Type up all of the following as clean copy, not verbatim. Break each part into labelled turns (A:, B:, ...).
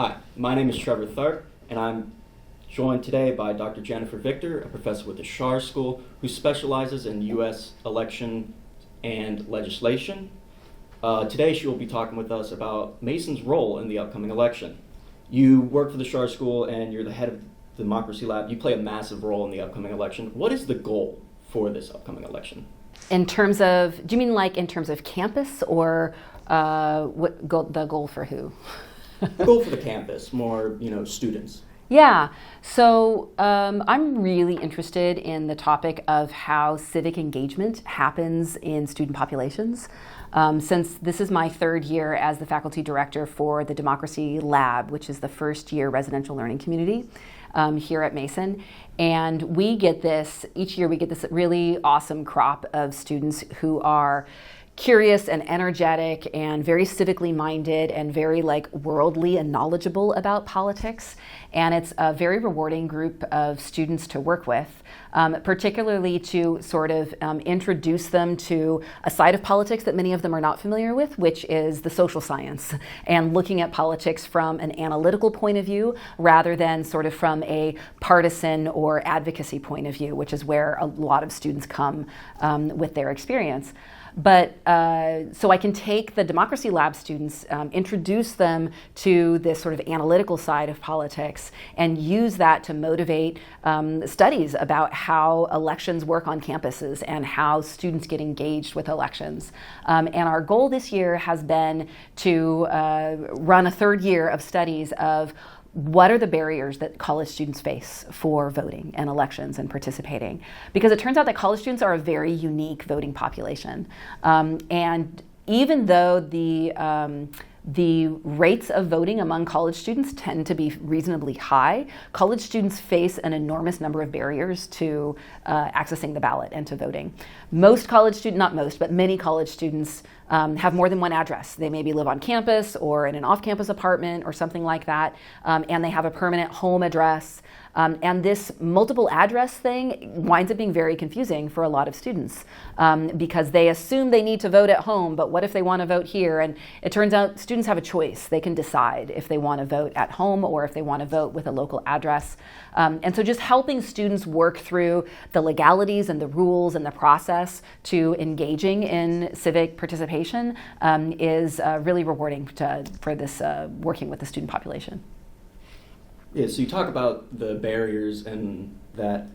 A: Hi, my name is Trevor Tharp, and I'm joined today by Dr. Jennifer Victor, a professor with the Schar School, who specializes in U.S. election and legislation. Today she will be talking with us about Mason's role in the upcoming election. You work for the Schar School and you're the head of the Democracy Lab. You play a massive role in the upcoming election. What is the goal for this upcoming election?
B: In terms of, do you mean like in terms of campus or the goal for who?
A: The goal for the campus, more, students.
B: Yeah, so I'm really interested in the topic of how civic engagement happens in student populations. Since this is my third year as the faculty director for the Democracy Lab, which is the first year residential learning community here at Mason. And we get this, each year we get this really awesome crop of students who are curious and energetic and very civically minded and very worldly and knowledgeable about politics. And it's a very rewarding group of students to work with, particularly to sort of introduce them to a side of politics that many of them are not familiar with, which is the social science, and looking at politics from an analytical point of view rather than sort of from a partisan or advocacy point of view, which is where a lot of students come with their experience. But so I can take the Democracy Lab students, introduce them to this sort of analytical side of politics, and use that to motivate studies about how elections work on campuses and how students get engaged with elections. And our goal this year has been to run a third year of studies of what are the barriers that college students face for voting and elections and participating? Because it turns out that college students are a very unique voting population. And even though the rates of voting among college students tend to be reasonably high, college students face an enormous number of barriers to accessing the ballot and to voting. Most college students, not most, but many college students have more than one address. They maybe live on campus or in an off-campus apartment or something like that, and they have a permanent home address. And this multiple address thing winds up being very confusing for a lot of students because they assume they need to vote at home, but what if they want to vote here? And it turns out students have a choice. They can decide if they want to vote at home or if they want to vote with a local address. And so just helping students work through the legalities and the rules and the process to engaging in civic participation is really rewarding for this working with the student population.
A: Yeah, so you talk about the barriers and that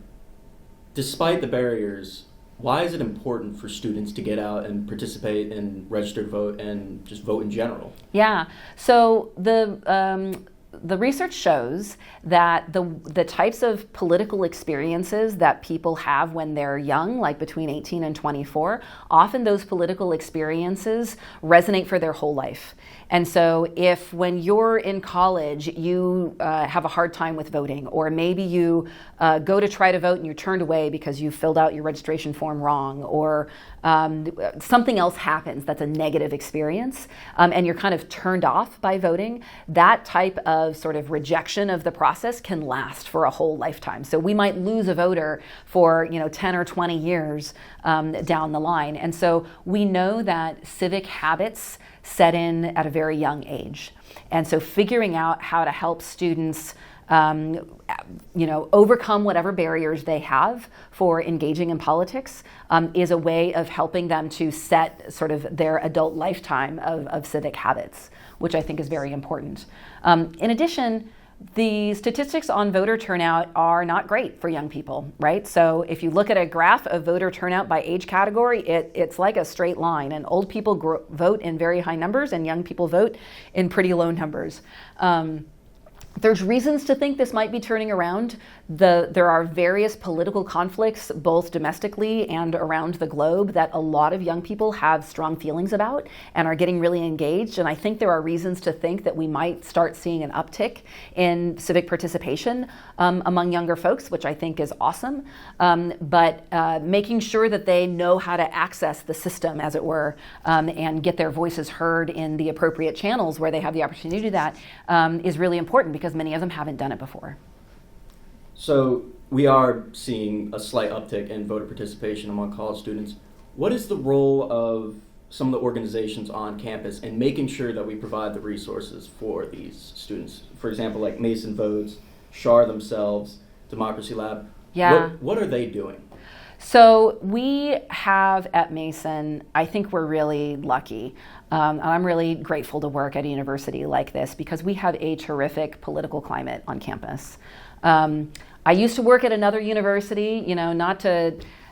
A: despite the barriers, why is it important for students to get out and participate and register to vote and just vote in general?
B: Yeah, so the research shows that the types of political experiences that people have when they're young, like between 18 and 24, often those political experiences resonate for their whole life. And so if when you're in college, you have a hard time with voting, or maybe you go to try to vote and you're turned away because you filled out your registration form wrong, or something else happens that's a negative experience, and you're kind of turned off by voting, that type of sort of rejection of the process can last for a whole lifetime. So we might lose a voter for 10 or 20 years down the line. And so we know that civic habits set in at a very young age. And so figuring out how to help students overcome whatever barriers they have for engaging in politics is a way of helping them to set sort of their adult lifetime of civic habits, which I think is very important. In addition, the statistics on voter turnout are not great for young people, right? So if you look at a graph of voter turnout by age category, it's like a straight line, and old people vote in very high numbers and young people vote in pretty low numbers. There's reasons to think this might be turning around. There are various political conflicts, both domestically and around the globe, that a lot of young people have strong feelings about and are getting really engaged. And I think there are reasons to think that we might start seeing an uptick in civic participation among younger folks, which I think is awesome. But making sure that they know how to access the system, as it were, and get their voices heard in the appropriate channels where they have the opportunity to do that is really important, because many of them haven't done it before.
A: So we are seeing a slight uptick in voter participation among college students. What is the role of some of the organizations on campus and making sure that we provide the resources for these students. For example, like Mason Votes, Schar themselves, Democracy Lab.
B: Yeah.
A: What are they doing?
B: So we have at Mason, I think we're really lucky. And I'm really grateful to work at a university like this because we have a terrific political climate on campus. I used to work at another university,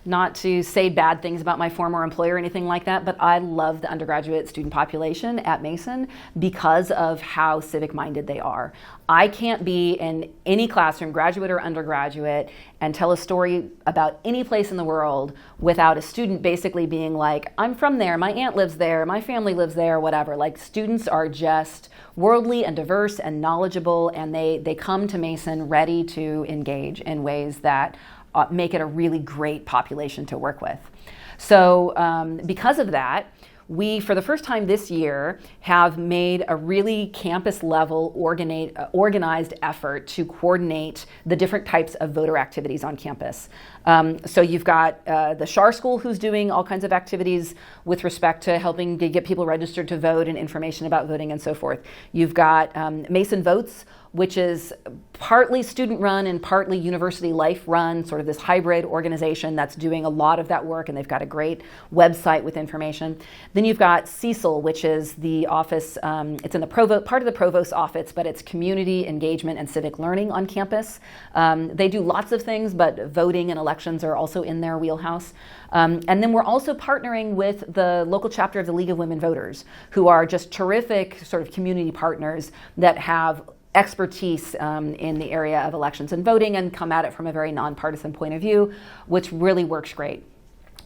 B: not to say bad things about my former employer or anything like that, but I love the undergraduate student population at Mason because of how civic-minded they are. I can't be in any classroom, graduate or undergraduate, and tell a story about any place in the world without a student basically being like, I'm from there, my aunt lives there, my family lives there, whatever. Like, students are just worldly and diverse and knowledgeable, and they come to Mason ready to engage in ways that make it a really great population to work with. So because of that, we, for the first time this year, have made a really campus-level organized effort to coordinate the different types of voter activities on campus. So you've got the Schar School, who's doing all kinds of activities with respect to helping to get people registered to vote and information about voting and so forth. You've got Mason Votes, which is partly student-run and partly university life-run, sort of this hybrid organization that's doing a lot of that work, and they've got a great website with information. Then you've got CECL, which is the office, it's in the part of the provost's office, but it's community engagement and civic learning on campus. They do lots of things, but voting and elections are also in their wheelhouse. And then we're also partnering with the local chapter of the League of Women Voters, who are just terrific sort of community partners that have expertise in the area of elections and voting and come at it from a very nonpartisan point of view, which really works great.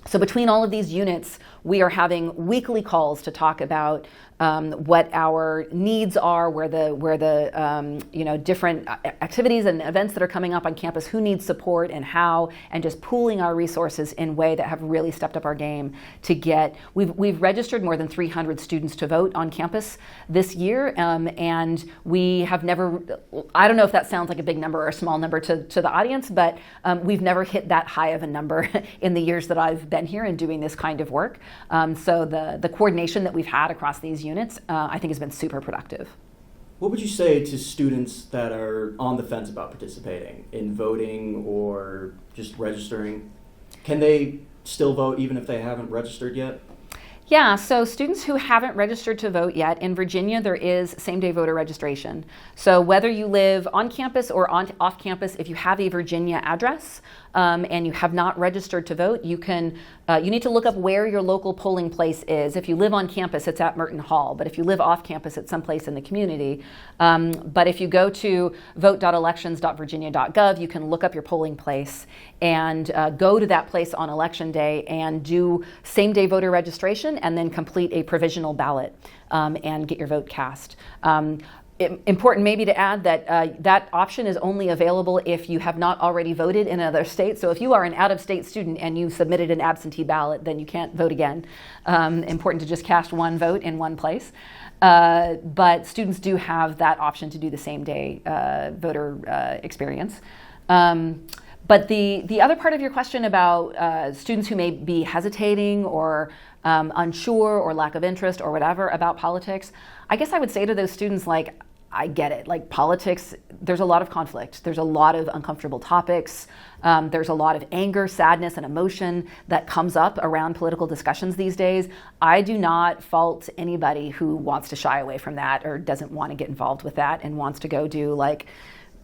B: So between all of these units, we are having weekly calls to talk about what our needs are, where the different activities and events that are coming up on campus, who needs support and how, and just pooling our resources in a way that have really stepped up our game to get. We've registered more than 300 students to vote on campus this year, and we have never. I don't know if that sounds like a big number or a small number to the audience, but we've never hit that high of a number in the years that I've been here and doing this kind of work. So the coordination that we've had across these units, I think has been super productive.
A: What would you say to students that are on the fence about participating in voting or just registering? Can they still vote even if they haven't registered yet?
B: Yeah, so students who haven't registered to vote yet, in Virginia there is same-day voter registration. So whether you live on campus or off campus, if you have a Virginia address and you have not registered to vote, you need to look up where your local polling place is. If you live on campus, it's at Merton Hall, but if you live off campus, it's someplace in the community. But if you go to vote.elections.virginia.gov, you can look up your polling place and go to that place on election day and do same-day voter registration and then complete a provisional ballot and get your vote cast. Important maybe to add that that option is only available if you have not already voted in another state. So if you are an out-of-state student and you submitted an absentee ballot, then you can't vote again. Important to just cast one vote in one place. But students do have that option to do the same-day voter experience. But the other part of your question about students who may be hesitating or unsure or lack of interest or whatever about politics, I guess I would say to those students, like, I get it. Like, politics, there's a lot of conflict. There's a lot of uncomfortable topics. There's a lot of anger, sadness, and emotion that comes up around political discussions these days. I do not fault anybody who wants to shy away from that or doesn't want to get involved with that and wants to go do, like,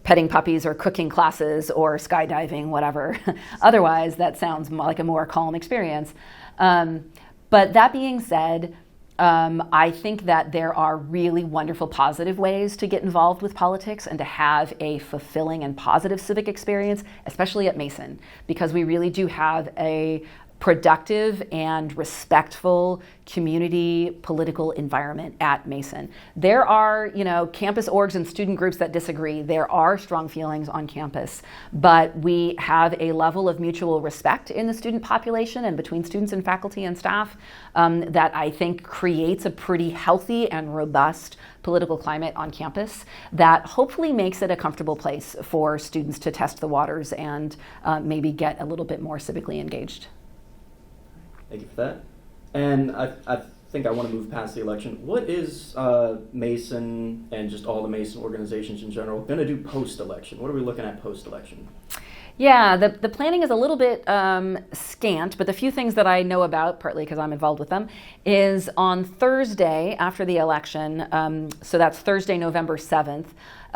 B: petting puppies or cooking classes or skydiving, whatever. Otherwise, that sounds like a more calm experience. But that being said, I think that there are really wonderful positive ways to get involved with politics and to have a fulfilling and positive civic experience, especially at Mason, because we really do have a productive and respectful community political environment at Mason. There are, campus orgs and student groups that disagree. There are strong feelings on campus, but we have a level of mutual respect in the student population and between students and faculty and staff that I think creates a pretty healthy and robust political climate on campus that hopefully makes it a comfortable place for students to test the waters and maybe get a little bit more civically engaged.
A: Thank you for that. And I think I want to move past the election. What is Mason and just all the Mason organizations in general going to do post-election? What are we looking at post-election?
B: Yeah, the planning is a little bit scant, but the few things that I know about, partly because I'm involved with them, is on Thursday after the election, so that's Thursday, November 7th,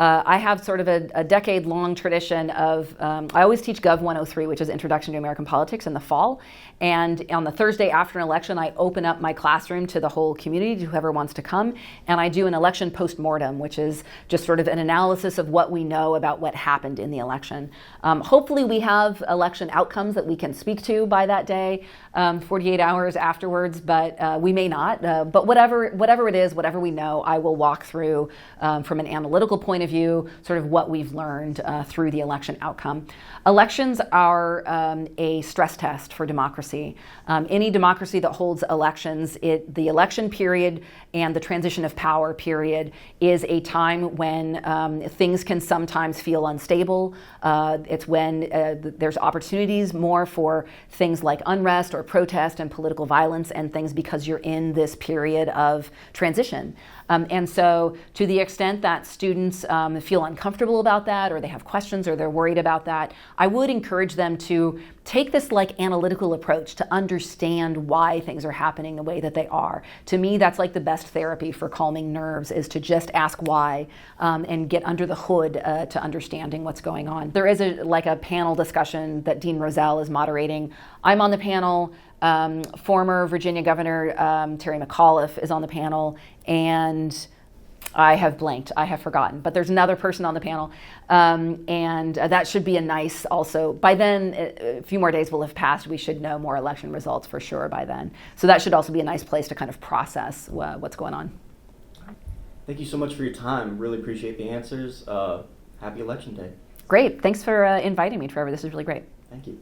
B: I have sort of a decade-long tradition of, I always teach Gov 103, which is Introduction to American Politics, in the fall. And on the Thursday after an election, I open up my classroom to the whole community, to whoever wants to come. And I do an election post-mortem, which is just sort of an analysis of what we know about what happened in the election. Hopefully we have election outcomes that we can speak to by that day, 48 hours afterwards, but we may not. But whatever it is, whatever we know, I will walk through from an analytical point of view, sort of what we've learned through the election outcome. Elections are a stress test for democracy. Any democracy that holds elections, the election period and the transition of power period is a time when things can sometimes feel unstable. It's when there's opportunities more for things like unrest or protest and political violence and things, because you're in this period of transition. And so to the extent that students feel uncomfortable about that, or they have questions, or they're worried about that, I would encourage them to take this like analytical approach to understand why things are happening the way that they are. To me, that's like the best therapy for calming nerves, is to just ask why and get under the hood to understanding what's going on. There is a panel discussion that Dean Rozelle is moderating. I'm on the panel. Former Virginia Governor Terry McAuliffe is on the panel, and I have blanked. I have forgotten. But there's another person on the panel, and that should be a nice also. By then, a few more days will have passed. We should know more election results for sure by then. So that should also be a nice place to kind of process what's going on.
A: Thank you so much for your time. Really appreciate the answers. Happy Election Day.
B: Great. Thanks for inviting me, Trevor. This is really great.
A: Thank you.